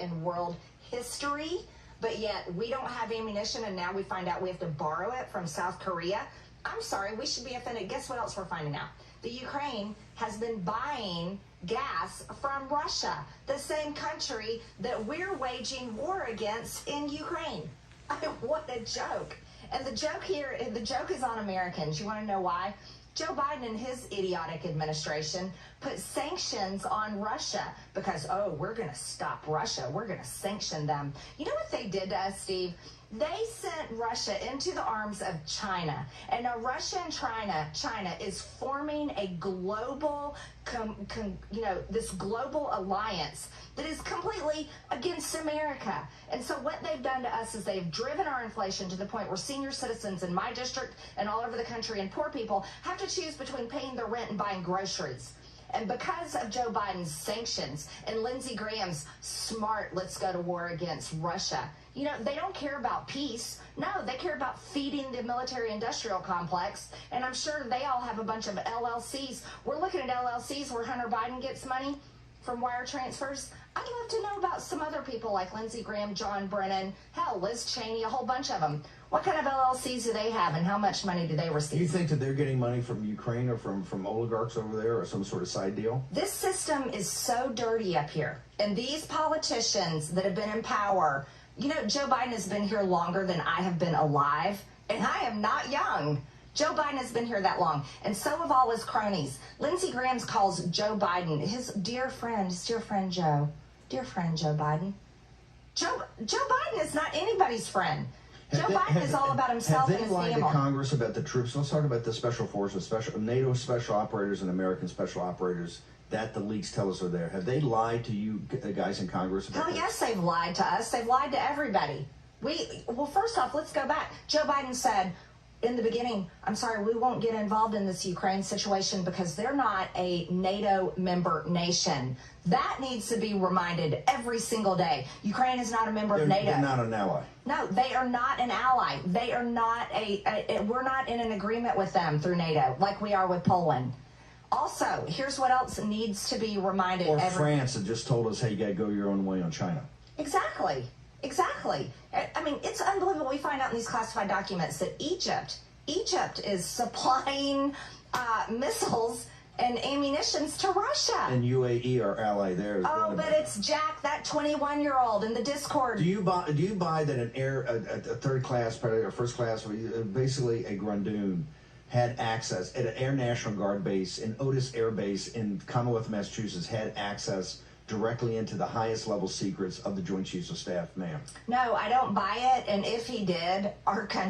in world history, but yet we don't have ammunition, and now we find out we have to borrow it from South Korea. I'm sorry, we should be offended. Guess what else we're finding out? The Ukraine has been buying gas from Russia, the same country that we're waging war against in Ukraine. What a joke. And the joke is on Americans. You want to know why? Joe Biden and his idiotic administration put sanctions on Russia because, oh, we're going to stop Russia. We're going to sanction them. You know what they did to us, Steve? They sent Russia into the arms of China. And now Russia and China is forming a global, this global alliance that is completely against America. And so what they've done to us is they've driven our inflation to the point where senior citizens in my district and all over the country and poor people have to choose between paying their rent and buying groceries. And because of Joe Biden's sanctions and Lindsey Graham's smart, let's go to war against Russia, you know, they don't care about peace. No, they care about feeding the military-industrial complex. And I'm sure they all have a bunch of LLCs. We're looking at LLCs where Hunter Biden gets money from wire transfers. I'd love to know about some other people like Lindsey Graham, John Brennan, hell, Liz Cheney, a whole bunch of them. What kind of LLCs do they have, and how much money do they receive? You think that they're getting money from Ukraine or from oligarchs over there, or some sort of side deal? This system is so dirty up here. And these politicians that have been in power, you know, Joe Biden has been here longer than I have been alive, and I am not young. Joe Biden has been here that long, and so have all his cronies. Lindsey Graham calls Joe Biden his dear friend Joe Biden. Joe Biden is not anybody's friend. Joe Biden is all about himself and his family. Have they lied to Congress about the troops? Let's talk about the special forces, NATO special operators and American special operators that the leaks tell us are there. Have they lied to you guys in Congress about Hell yes, they've lied to us. They've lied to everybody. Well, first off, let's go back. Joe Biden said in the beginning, I'm sorry, we won't get involved in this Ukraine situation because they're not a NATO member nation. That needs to be reminded every single day. Ukraine is not a member of NATO. They're not an ally. No, they are not an ally. They are not we're not in an agreement with them through NATO like we are with Poland. Also, here's what else needs to be reminded. Or France that just told us, hey, you got to go your own way on China. Exactly. I mean, it's unbelievable. We find out in these classified documents that Egypt is supplying missiles and ammunitions to Russia. And UAE, our ally there. Oh, but it's Jack, that 21-year-old in the Discord. Do you buy that a third class or first class, basically a Grundoon, had access at an Air National Guard base in Otis Air Base in Commonwealth, Massachusetts, had access directly into the highest level secrets of the Joint Chiefs of Staff, ma'am? No, I don't buy it. And if he did, our country